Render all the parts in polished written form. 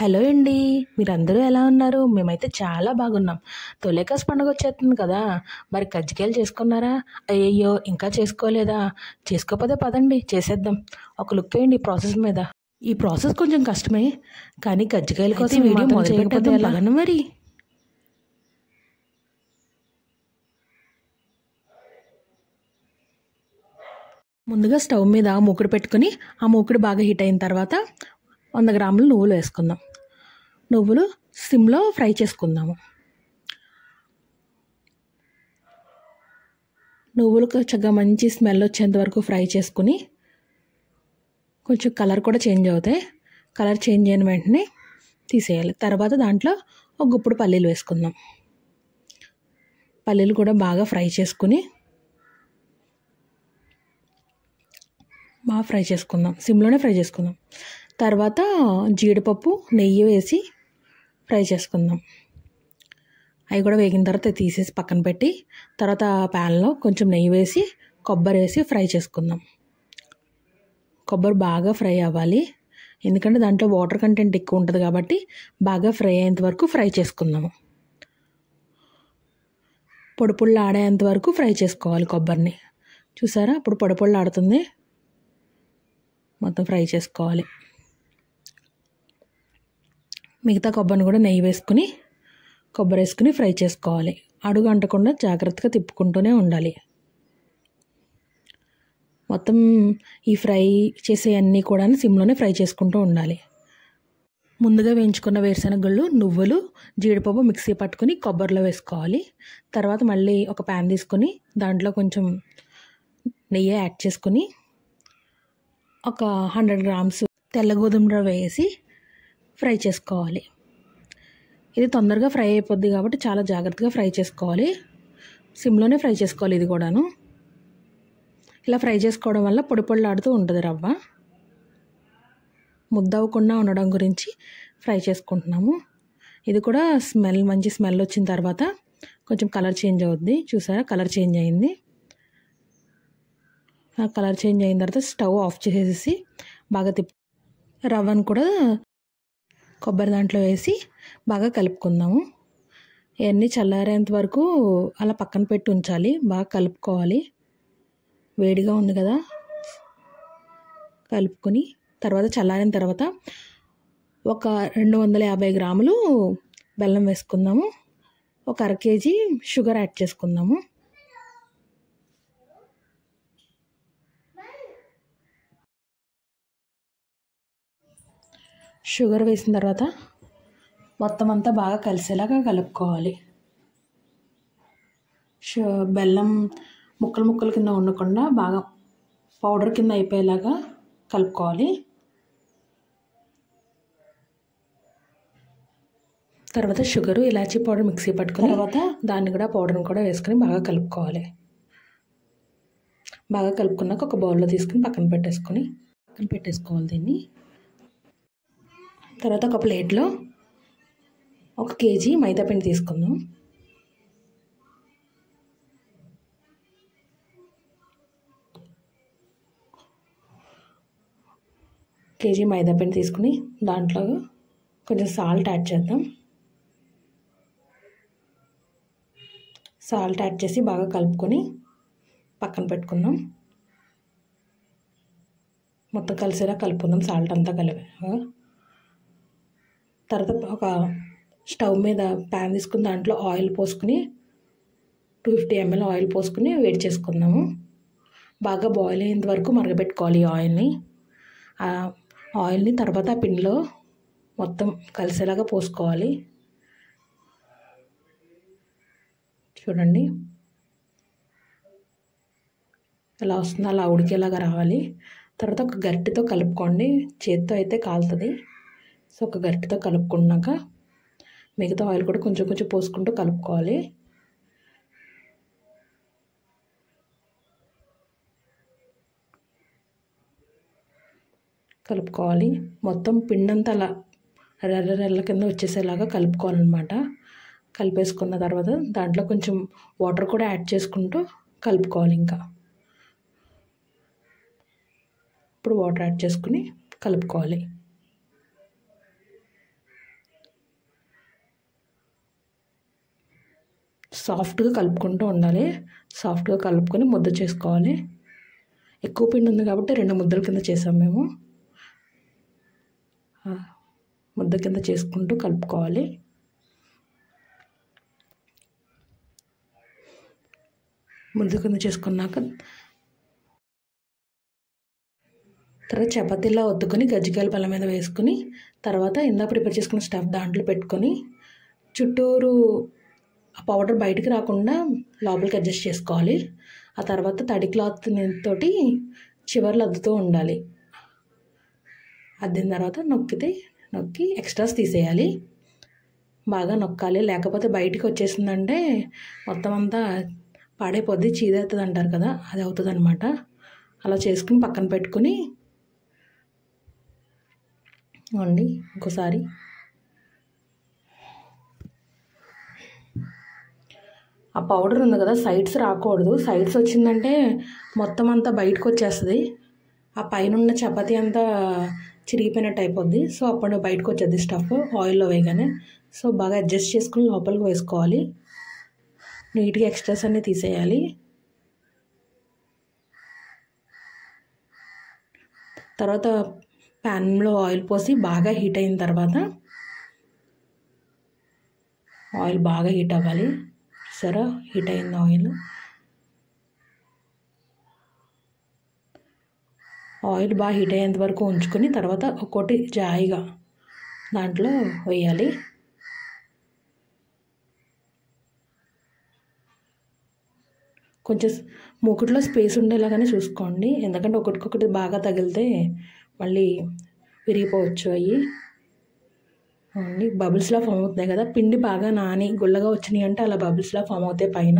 Hello అండి. మీరందరూ ఎలా ఉన్నారు? మేమైతే చాలా బాగున్నాం. తొలేకాస్ పండుగ వచ్చేస్తుంది కదా! మరి కజ్జికాయలు చేసుకున్నారా? అయ్యయ్యో! ఇంకా చేసుకోలేదా? చేసుకోకపోతే పదండి చేసేద్దాం. ఒక లుక్ వేయండి ఈ ప్రాసెస్ మీద. ఈ ప్రాసెస్ కొంచెం కష్టమే, కానీ కజ్జికాయల కోసం వీడియో మొదలు చేయకపోతే ఎలా? పదండి మరి. ముందుగా స్టవ్ మీద మూకుడు పెట్టుకుని ఆ మూకుడు బాగా హీట్ అయిన తర్వాత 100 గ్రాములు నువ్వులు వేసుకుందాం. నువ్వులు సిమ్లో ఫ్రై చేసుకుందాము. నువ్వులు చక్కగా మంచి స్మెల్ వచ్చేంత వరకు ఫ్రై చేసుకుని కొంచెం కలర్ కూడా చేంజ్ అవుతాయి. కలర్ చేంజ్ అయిన వెంటనే తీసేయాలి. తర్వాత దాంట్లో ఒక గుప్పుడు పల్లీలు వేసుకుందాం. పల్లీలు కూడా బాగా ఫ్రై చేసుకుని బాగా ఫ్రై చేసుకుందాం. సిమ్లోనే ఫ్రై చేసుకుందాం. తర్వాత జీడిపప్పు నెయ్యి వేసి ఫ్రై చేసుకుందాం. అవి కూడా వేగిన తర్వాత తీసేసి పక్కన పెట్టి తర్వాత ప్యాన్లో కొంచెం నెయ్యి వేసి కొబ్బరి వేసి ఫ్రై చేసుకుందాం. కొబ్బరి బాగా ఫ్రై అవ్వాలి, ఎందుకంటే దాంట్లో వాటర్ కంటెంట్ ఎక్కువ ఉంటుంది కాబట్టి బాగా ఫ్రై అయ్యేంత వరకు ఫ్రై చేసుకుందాము. పొడి పొళ్ళు ఆడేంత వరకు ఫ్రై చేసుకోవాలి కొబ్బరిని. చూసారా, ఇప్పుడు పొడి పొళ్ళు ఆడుతుంది. మొత్తం ఫ్రై చేసుకోవాలి. మిగతా కొబ్బరిని కూడా నెయ్యి వేసుకుని కొబ్బరి వేసుకుని ఫ్రై చేసుకోవాలి. అడుగు అంటకుండా జాగ్రత్తగా తిప్పుకుంటూనే ఉండాలి. మొత్తం ఈ ఫ్రై చేసే అన్నీ కూడా సిమ్లోనే ఫ్రై చేసుకుంటూ ఉండాలి. ముందుగా వేయించుకున్న వేరుశనగలు, నువ్వులు, జీడిపప్పు మిక్సీ పట్టుకుని కొబ్బరిలో వేసుకోవాలి. తర్వాత మళ్ళీ ఒక ప్యాన్ తీసుకొని దాంట్లో కొంచెం నెయ్యి యాడ్ చేసుకుని ఒక 100 గ్రామ్స్ తెల్ల గోధుమ రవ్వ వేసి ఫ్రై చేసుకోవాలి. ఇది తొందరగా ఫ్రై అయిపోద్ది కాబట్టి చాలా జాగ్రత్తగా ఫ్రై చేసుకోవాలి. సిమ్లోనే ఫ్రై చేసుకోవాలి. ఇది కూడాను ఇలా ఫ్రై చేసుకోవడం వల్ల పొడి పొడిలాడుతూ ఉంటుంది రవ్వ. ముద్దవకుండా ఉండడం గురించి ఫ్రై చేసుకుంటున్నాము. ఇది కూడా మంచి స్మెల్ వచ్చిన తర్వాత కొంచెం కలర్ చేంజ్ అవుద్ది. చూసారా, కలర్ చేంజ్ అయింది. కలర్ చేంజ్ అయిన తర్వాత స్టవ్ ఆఫ్ చేసేసి బాగా రవ్వను కూడా కొబ్బరి దాంట్లో వేసి బాగా కలుపుకుందాము. ఇవన్నీ చల్లారేంత వరకు అలా పక్కన పెట్టి ఉంచాలి. బాగా కలుపుకోవాలి. వేడిగా ఉంది కదా, కలుపుకొని తర్వాత చల్లారిన తర్వాత ఒక 250 గ్రాములు బెల్లం వేసుకుందాము. ఒక 1/2 కేజీ షుగర్ యాడ్ చేసుకుందాము. షుగర్ వేసిన తర్వాత మొత్తం అంతా బాగా కలిసేలాగా కలుపుకోవాలి. బెల్లం ముక్కలు ముక్కలు కింద ఉండకుండా బాగా పౌడర్ కింద అయిపోయేలాగా కలుపుకోవాలి. తర్వాత షుగరు, ఇలాచీ పౌడర్ మిక్సీ పట్టుకుని తర్వాత దాన్ని కూడా పౌడర్ని కూడా వేసుకొని బాగా కలుపుకోవాలి. బాగా కలుపుకున్నాక ఒక బౌల్లో తీసుకుని పక్కన పెట్టేసుకోవాలి దీన్ని. తర్వాత ఒక ప్లేట్లో 1 కేజీ మైదాపిండి తీసుకుందాం. కేజీ మైదాపిండి తీసుకుని దాంట్లో కొంచెం సాల్ట్ యాడ్ చేద్దాం. సాల్ట్ యాడ్ చేసి బాగా కలుపుకొని పక్కన పెట్టుకుందాం. మొత్తం కలిసేలా కలుపుకుందాం, సాల్ట్ అంతా కలిపి. తర్వాత ఒక స్టవ్ మీద ప్యాన్ తీసుకుని దాంట్లో ఆయిల్ పోసుకుని 250 ml ఆయిల్ పోసుకుని వేడి చేసుకుందాము. బాగా బాయిల్ అయ్యేంత వరకు మరగబెట్టుకోవాలి ఈ ఆయిల్ని. ఆ ఆయిల్ని తర్వాత ఆ పిండిలో మొత్తం కలిసేలాగా పోసుకోవాలి. చూడండి ఎలా వస్తుందో అలా ఉడికేలాగా రావాలి. తర్వాత ఒక గరిటెతో కలుపుకోండి, చేత్తో అయితే కాలుతుంది. సో ఒక గరిటెతో కలుపుకున్నాక మిగతా ఆయిల్ కూడా కొంచెం కొంచెం పోసుకుంటూ కలుపుకోవాలి. మొత్తం పిండంతా అలా రెర్ర కింద వచ్చేసేలాగా కలుపుకోవాలన్నమాట. కలిపేసుకున్న తర్వాత దాంట్లో కొంచెం వాటర్ కూడా యాడ్ చేసుకుంటూ కలుపుకోవాలి. ఇప్పుడు వాటర్ యాడ్ చేసుకుని కలుపుకోవాలి. సాఫ్ట్గా కలుపుకుంటూ ఉండాలి. సాఫ్ట్గా కలుపుకొని ముద్ద చేసుకోవాలి. ఎక్కువ పిండి ఉంది కాబట్టి 2 ముద్దల కింద చేసాం మేము. ముద్ద కింద చేసుకుంటూ కలుపుకోవాలి. ముద్ద కింద చేసుకున్నాక తర్వాత చపాతీలా ఒత్తుకొని గజ్జికాయల పళ్ళ మీద వేసుకుని తర్వాత ఇందాక ప్రిపేర్ చేసుకున్న స్టఫ్ దాంట్లో పెట్టుకొని చుట్టూరు ఆ పౌడర్ బయటికి రాకుండా లోపలికి అడ్జస్ట్ చేసుకోవాలి. ఆ తర్వాత తడి క్లాత్ తోటి చివర్లు అద్దుతూ ఉండాలి. అద్దిన తర్వాత నొక్కి ఎక్స్ట్రాస్ తీసేయాలి. బాగా నొక్కాలి, లేకపోతే బయటికి వచ్చేసిందంటే మొత్తం అంతా పాడైపోద్ది, చీదేస్తుంది అంటారు కదా, అది అవుతుంది అనమాట. అలా చేసుకుని పక్కన పెట్టుకుని వండి ఇంకోసారి ఆ పౌడర్ ఉంది కదా సైడ్స్ రాకూడదు. సైడ్స్ వచ్చిందంటే మొత్తం అంతా బయటకు వచ్చేస్తుంది. ఆ పైన ఉన్న చపాతీ అంతా చిరిగిపోయినట్టు అయిపోద్ది. సో అప్పుడు బయటకు వచ్చేది స్టఫ్ ఆయిల్లో వేయగానే. సో బాగా అడ్జస్ట్ చేసుకుని లోపలికి వేసుకోవాలి. నీట్గా ఎక్స్ట్రాస్ అన్నీ తీసేయాలి. తర్వాత ప్యాన్లో ఆయిల్ పోసి బాగా హీట్ అయిన తర్వాత ఆయిల్ బాగా హీట్ అవ్వాలి. సరే హీట్ అయింది ఆయిల్ బాగా హీట్ అయ్యేంత వరకు ఉంచుకొని తర్వాత ఒక్కొక్కటి జాయిగా దాంట్లో వేయాలి. కొంచెం మూకుట్లో స్పేస్ ఉండేలాగానే చూసుకోండి, ఎందుకంటే ఒకటికొకటి బాగా తగిలితే మళ్ళీ విరిగిపోవచ్చు. అవి బబుల్స్లా ఫామ్ అవుతున్నాయి కదా, పిండి బాగా నాని గుల్లగా వచ్చినాయి అంటే అలా బబుల్స్లా ఫామ్ అవుతాయి. పైన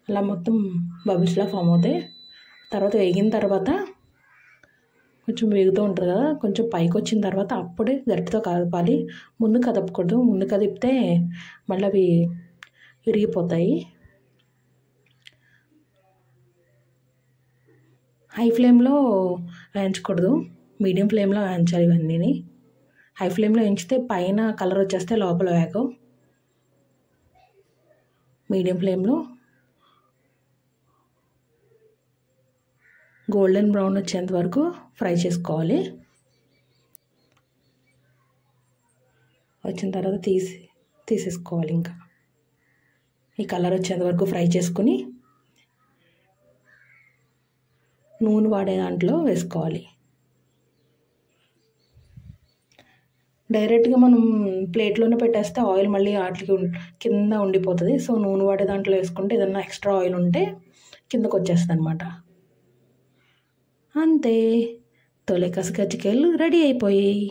అలా మొత్తం బబుల్స్లా ఫామ్ అవుతాయి. తర్వాత వేగిన తర్వాత కొంచెం వేగుతూ ఉంటుంది కదా, కొంచెం పైకి వచ్చిన తర్వాత అప్పుడే గరిటెతో కదపాలి. ముందు కదపకూడదు, ముందు కదిపితే మళ్ళీ అవి విరిగిపోతాయి. హై ఫ్లేమ్లో వేయించకూడదు, మీడియం ఫ్లేమ్లో వేయించాలి ఇవన్నీ. హై ఫ్లేమ్లో వేయించితే పైన కలర్ వచ్చేస్తే లోపల వేగవు. మీడియం ఫ్లేమ్లో గోల్డెన్ బ్రౌన్ వచ్చేంత వరకు ఫ్రై చేసుకోవాలి. వచ్చిన తర్వాత తీసేసుకోవాలి. ఇంకా ఈ కలర్ వచ్చేంత వరకు ఫ్రై చేసుకుని నూనె వాడే దాంట్లో వేసుకోవాలి. డైరెక్ట్గా మనం ప్లేట్లోనే పెట్టేస్తే ఆయిల్ మళ్ళీ వాటికి కింద ఉండిపోతుంది. సో నూనె వాడే దాంట్లో వేసుకుంటే ఏదన్నా ఎక్స్ట్రా ఆయిల్ ఉంటే కిందకు వచ్చేస్తుంది అనమాట. అంతే, తొలకసి కజ్జికాయలు రెడీ అయిపోయాయి.